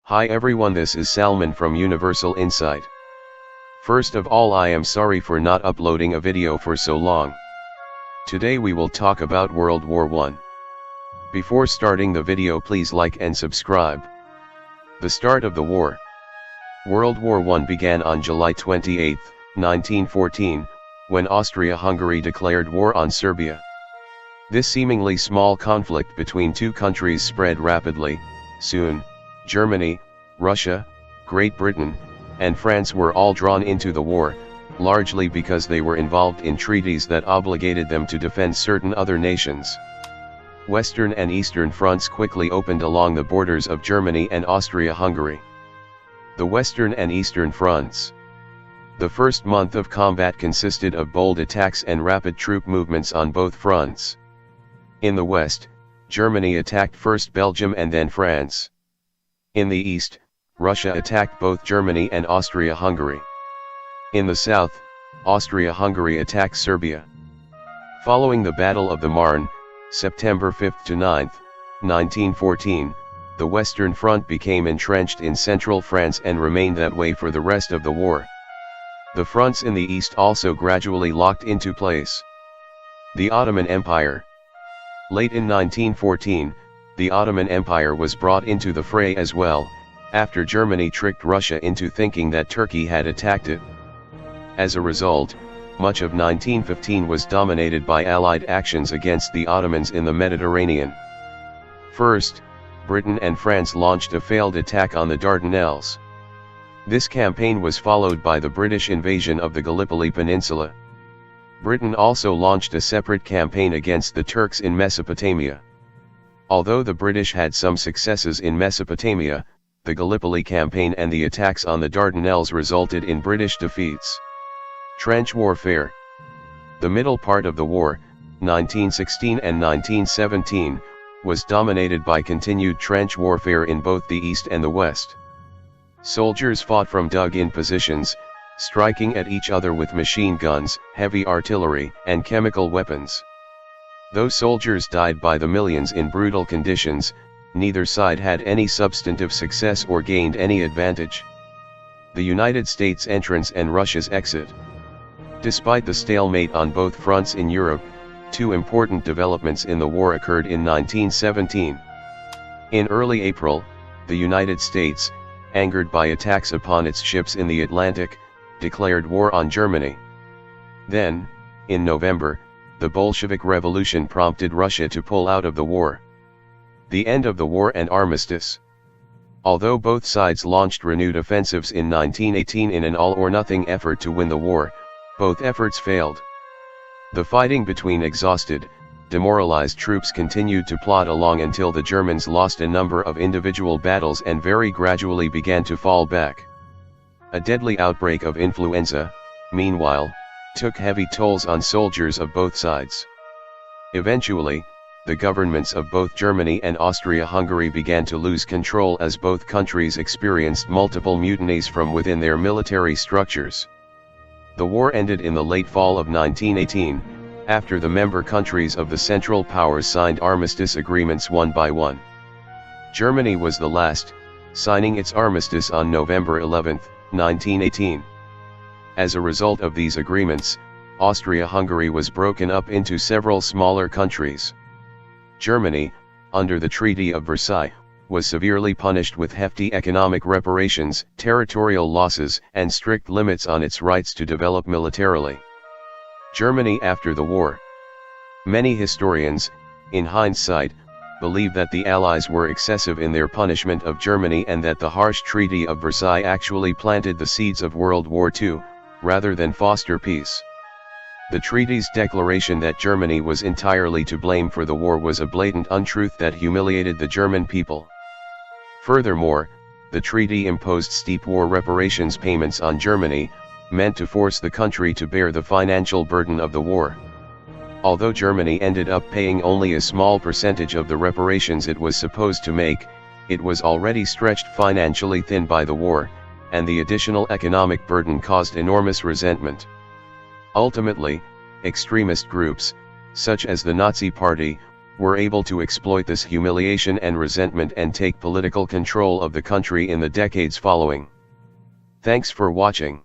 Hi everyone, this is Salman from Universal Insight. First of all, I am sorry for not uploading a video for so long. Today we will talk about World War I. Before starting the video, please like and subscribe. The start of the war. World War I began on July 28, 1914, when Austria-Hungary declared war on Serbia. This seemingly small conflict between two countries spread rapidly. Soon, Germany, Russia, Great Britain, and France were all drawn into the war, largely because they were involved in treaties that obligated them to defend certain other nations. Western and Eastern fronts quickly opened along the borders of Germany and Austria-Hungary. The Western and Eastern fronts. The first month of combat consisted of bold attacks and rapid troop movements on both fronts. In the west, Germany attacked first Belgium and then France. In the east, Russia attacked both Germany and Austria-Hungary. In the south, Austria-Hungary attacked Serbia. Following the Battle of the Marne, September 5 to 9, 1914, the Western Front became entrenched in central France and remained that way for the rest of the war. The fronts in the east also gradually locked into place. The Ottoman Empire. Late in 1914, the Ottoman Empire was brought into the fray as well, after Germany tricked Russia into thinking that Turkey had attacked it. As a result, much of 1915 was dominated by Allied actions against the Ottomans in the Mediterranean. First, Britain and France launched a failed attack on the Dardanelles. This campaign was followed by the British invasion of the Gallipoli Peninsula. Britain also launched a separate campaign against the Turks in Mesopotamia. Although the British had some successes in Mesopotamia, the Gallipoli campaign and the attacks on the Dardanelles resulted in British defeats. Trench warfare. The middle part of the war, 1916 and 1917, was dominated by continued trench warfare in both the east and the west. Soldiers fought from dug-in positions, striking at each other with machine guns, heavy artillery, and chemical weapons. Though soldiers died by the millions in brutal conditions, neither side had any substantive success or gained any advantage. The United States' entrance and Russia's exit. Despite the stalemate on both fronts in Europe, two important developments in the war occurred in 1917. In early April, the United States, angered by attacks upon its ships in the Atlantic, declared war on Germany. Then, in November, the Bolshevik Revolution prompted Russia to pull out of the war. The end of the War and Armistice. Although both sides launched renewed offensives in 1918 in an all-or-nothing effort to win the war, both efforts failed. The fighting between exhausted, demoralized troops continued to plod along until the Germans lost a number of individual battles and very gradually began to fall back. A deadly outbreak of influenza, meanwhile, took heavy tolls on soldiers of both sides. Eventually, the governments of both Germany and Austria-Hungary began to lose control as both countries experienced multiple mutinies from within their military structures. The war ended in the late fall of 1918, after the member countries of the Central Powers signed armistice agreements one by one. Germany was the last, signing its armistice on November 11, 1918. As a result of these agreements, Austria-Hungary was broken up into several smaller countries. Germany, under the Treaty of Versailles, was severely punished with hefty economic reparations, territorial losses, and strict limits on its rights to develop militarily. Germany after the war. Many historians, in hindsight, believe that the Allies were excessive in their punishment of Germany and that the harsh Treaty of Versailles actually planted the seeds of World War II, rather than foster peace. The treaty's declaration that Germany was entirely to blame for the war was a blatant untruth that humiliated the German people. Furthermore, the treaty imposed steep war reparations payments on Germany, meant to force the country to bear the financial burden of the war. Although Germany ended up paying only a small percentage of the reparations it was supposed to make, it was already stretched financially thin by the war, and the additional economic burden caused enormous resentment. Ultimately, extremist groups, such as the Nazi Party, were able to exploit this humiliation and resentment and take political control of the country in the decades following. Thanks for watching.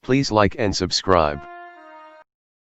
Please like and subscribe.